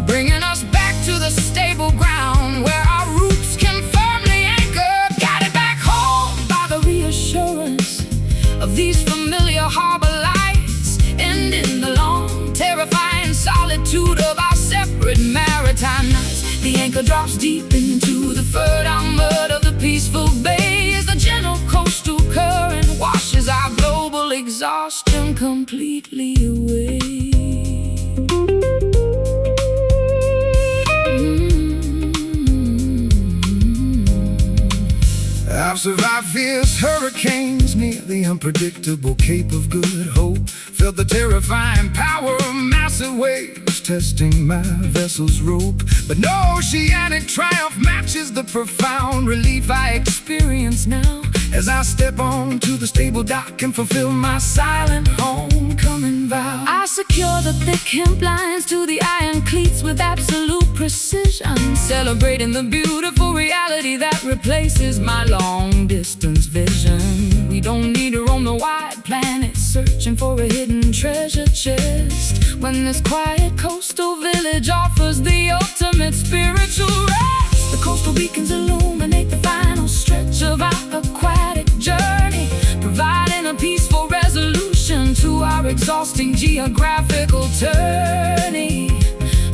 bringing us back to the stable ground where our roots can firmly anchor. Guided back home by the reassurance of these familiar harbor lights, ending the long, terrifying solitude of our separate maritime nights. The anchor drops deep into the fertile mud of the peaceful bay as the gentle coastal current washes our global exhaustion completely away. I've survived fierce hurricanes near the unpredictable Cape of Good Hope. Felt the terrifying power of massive waves testing my vessel's rope. But no oceanic triumph matches the profound relief I experience now as I step onto the stable dock and fulfill my silent homecoming vow. I secure the thick hemp lines to the iron cleats with absolute precision, celebrating the beautiful reality that replaces my long-distance vision. We don't need to roam the wide planet searching for a hidden treasure chest when this quiet coastal village offers the ultimate spiritual rest. The coastal beacons illuminate the final stretch of our aquatic journey, providing a peaceful resolution to our exhausting geographical journey,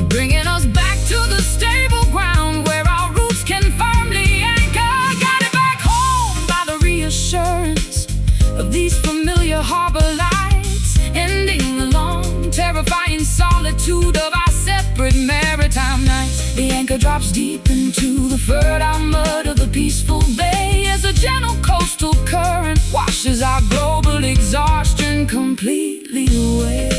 bringing us back to the stable ground where our roots can firmly anchor. Guided back home by the reassurance of these familiar harbor lights, ending the long, terrifying solitude of our separate maritime nights. The anchor drops deep into the fertile mud of the peaceful bay as a gentle coastal current washes our global exhaustion completely away.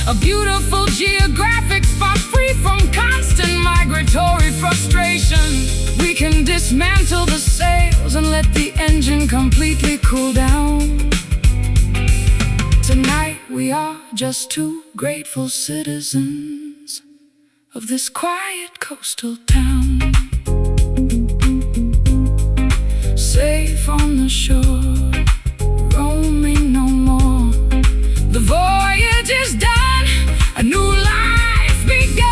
A beautiful geographic spot free from constant migratory frustration. We can dismantle the sails and let the engine completely cool down. Tonight we are just two grateful citizens of this quiet coastal town, safe on the shore, roaming no more. The voyage is done, a new life begun.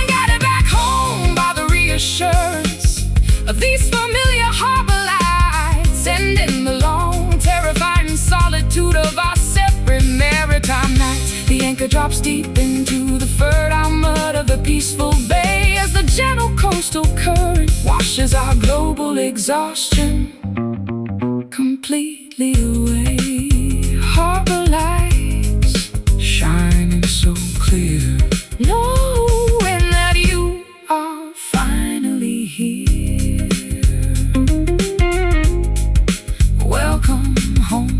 Guided back home by the reassurance of these familiar harbor lights, ending the long, terrifying solitude of our separate maritime nights. The anchor drops deep into the fertile mud of the peaceful bay as the gentle coastal current washes our global exhaustion completely away. Harbor lights shining so clear, knowing that you are finally here. Welcome home.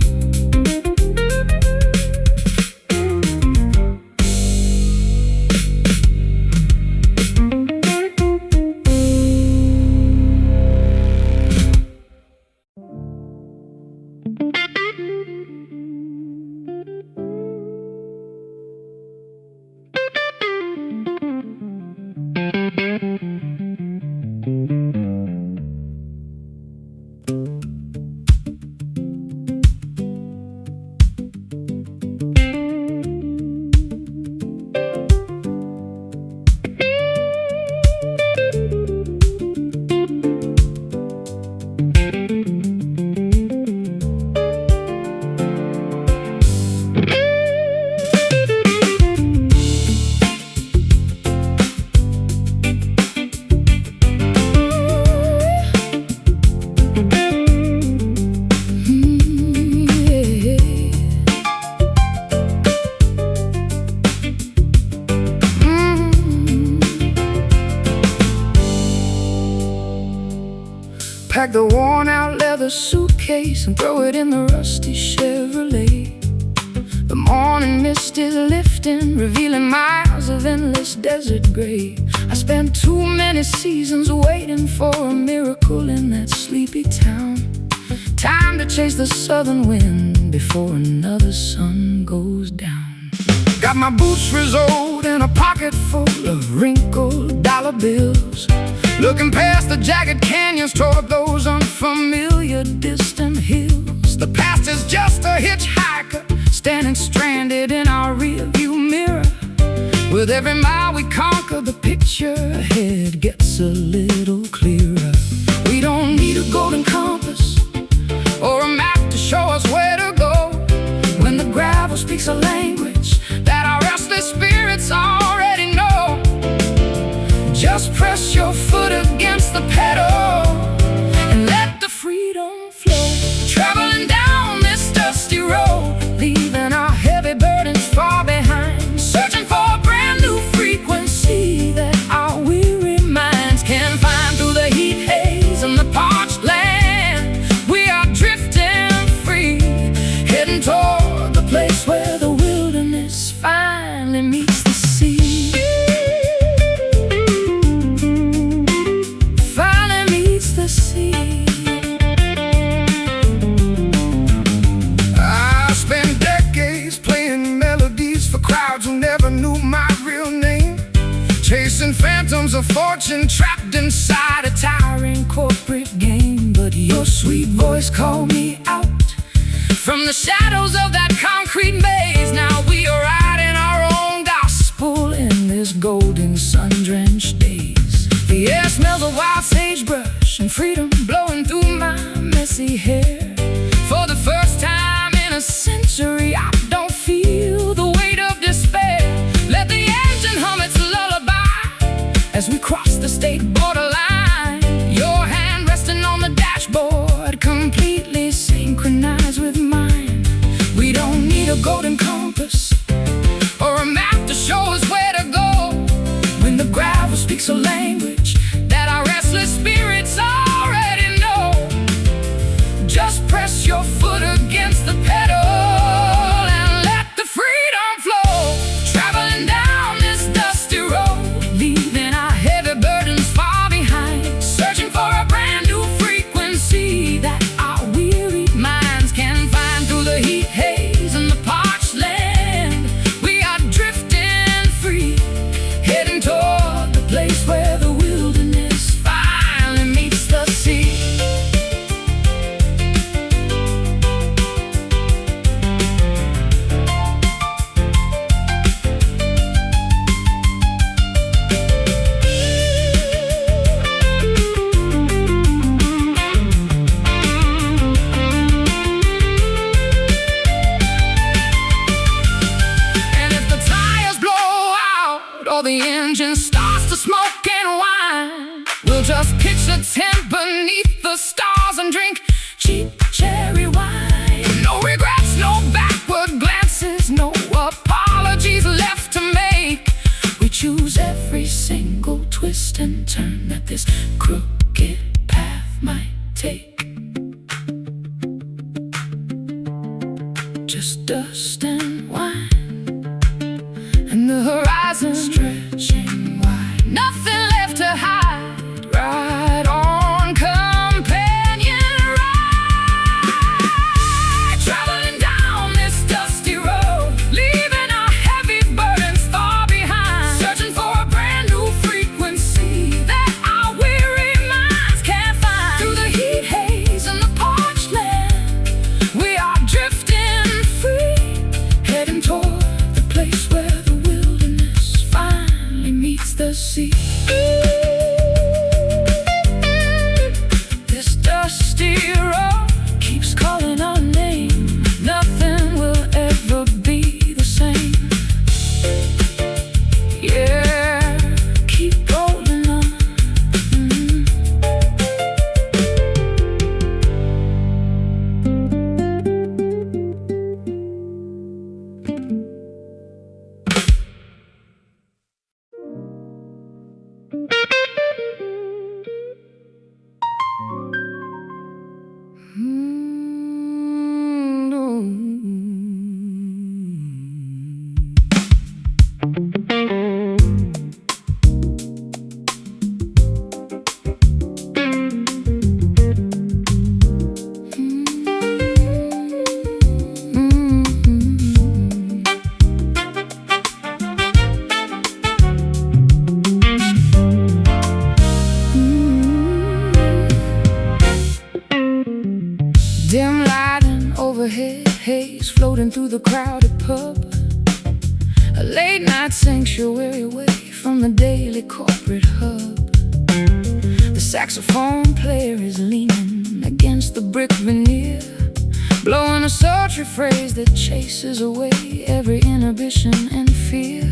Pack the worn-out leather suitcase and throw it in the rusty Chevrolet. The morning mist is lifting, revealing miles of endless desert gray. I spent too many seasons waiting for a miracle in that sleepy town. Time to chase the southern wind before another sun goes down. Got my boots resoled in a pocket full of wrinkled dollar bills, looking past the jagged canyons toward those unfamiliar distant hills. The past is just a hitchhiker standing stranded in our rearview mirror. With every mile we conquer, the picture ahead gets a little clearer. We don't need a golden compass or a map to show us where to go, when the gravel speaks a language that our restless spirits already know. Just press your foot against the pedal and let the freedom flow. Traveling down this dusty road, leaving our heavy burdens far behind, searching for a brand new frequency that our weary minds can find. Through the heat haze and the parched land, we are drifting free, heading toward the place where the wilderness finally meets the sea. Finally meets the sea. I spent decades playing melodies for crowds who never knew my real name, chasing phantoms of fortune trapped inside a tiring corporate game. But your sweet voice called me out from the shadows of that concrete maze. Now we are writing our own gospel in this golden sun-drenched days. The air smells of wild sagebrush and freedom blowing through my messy hair. For the first time in a century, I don't feel the weight of despair. Let the engine hum its lullaby as we cross the state borderline. Your hand resting on the dashboard, completely synchronized with mine. We don't need a golden compass or a map to show us where to go, when the gravel speaks a language that our restless spirits already know. Just press your foot against the pedal and let the freedom flow. Traveling down this dusty road, leaving our heavy burdens far behind, searching for a brand new frequency that our weary minds can find. Through the heat haze and the parched land, we are drifting free, heading toward the place where the wilderness finally meets the sea. And if the tires blow out or the engine starts to smoke and whine, we'll just pitch a tent beneath the stars and drink cheap cherry wine. No regrets, no backward glances, no apologies left to make. We choose every single twist and turn that this crooked path might take. Just dust and wine, and the horizon stretching wide. Nothing left to hide. Ride on, companion, ride. Traveling down this dusty road, leaving our heavy burdens far behind, searching for a brand new frequency that our weary minds can't find. Through the heat haze and the parched land, we are drifting free, heading toward the place where the wilderness finally meets the sea. gliding overhead, haze floating through the crowded pub. A late night sanctuary away from the daily corporate hub. The saxophone player is leaning against the brick veneer, blowing a sultry phrase that chases away every inhibition and fear.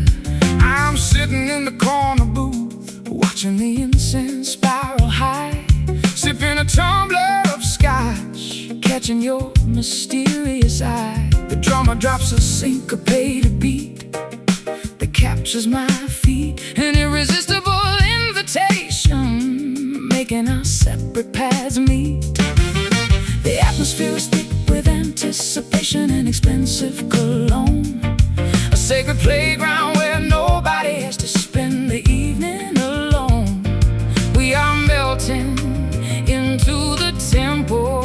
I'm sitting in the corner booth, watching the incense spiral high, sipping a tumbler of scotch, catching your mysterious eye. The drummer drops a syncopated beat that captures my feet, an irresistible invitation, making our separate paths meet. The atmosphere is thick with anticipation and expensive cologne, a sacred playground where nobody has to spend the evening alone. We are melting into the tempo,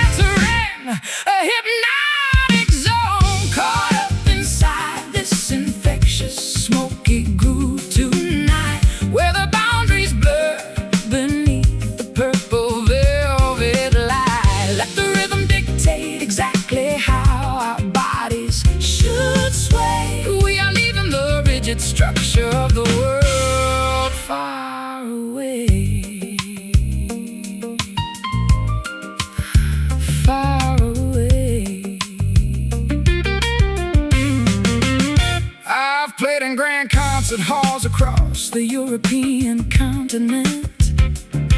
entering a hypnotic zone, caught up inside this infectious smoky groove tonight, where the boundaries blur beneath the purple velvet light. Let the rhythm dictate exactly how our bodies should sway. We are leaving the rigid structure of the world far away, far away. I've played in grand concert halls across the European continent,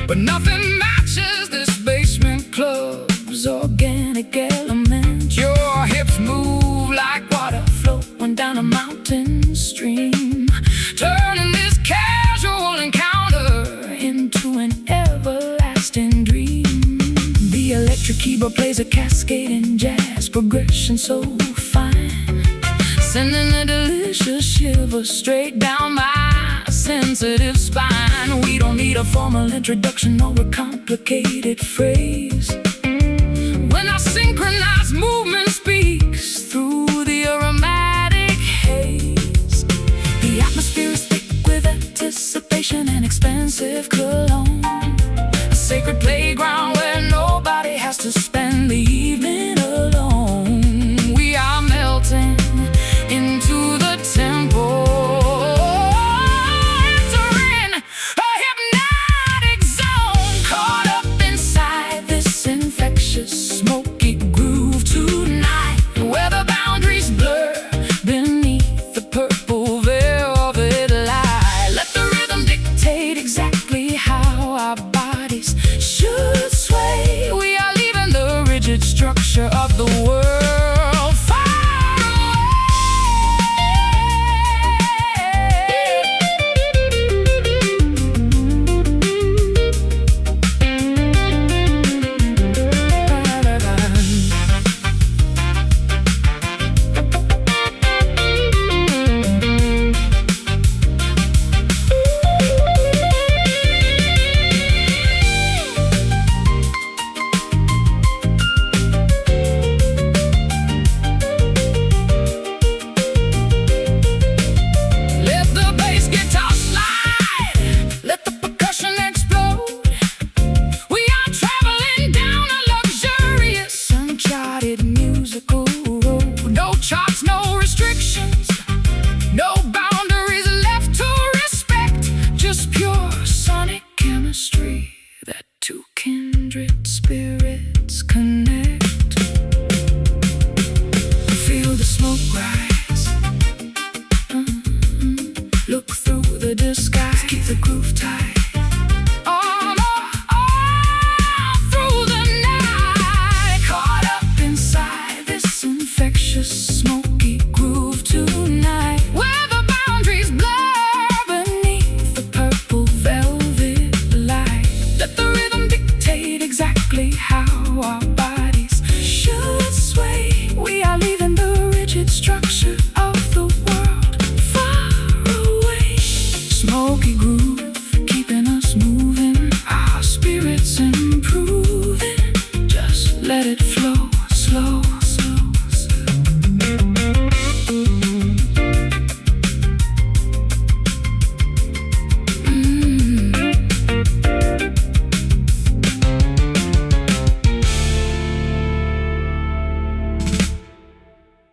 but nothing matches this basement club's organic element. Your hips move like water flowing down a mountain stream, turning this casual encounter into an everlasting dream. The electric keyboard plays a cascading jazz progression so fine, sending a delicious shiver straight down my sensitive spine. We don't need a formal introduction or a complicated phrase when our synchronized movement speaks through the aromatic haze. The atmosphere is thick with anticipation and expensive cologne, a sacred playground where nobody has to spend the evening alone. We are melting into the tempo, entering a hypnotic zone, caught up inside this infectious smoky groove tonight, where the boundaries blur beneath the purple velvet light. Let the rhythm dictate exactly how our bodies should sway. We are leaving the rigid structure of the world far spirits connect. Feel the smoke rise. Look through the disguise. Keep the groove tight.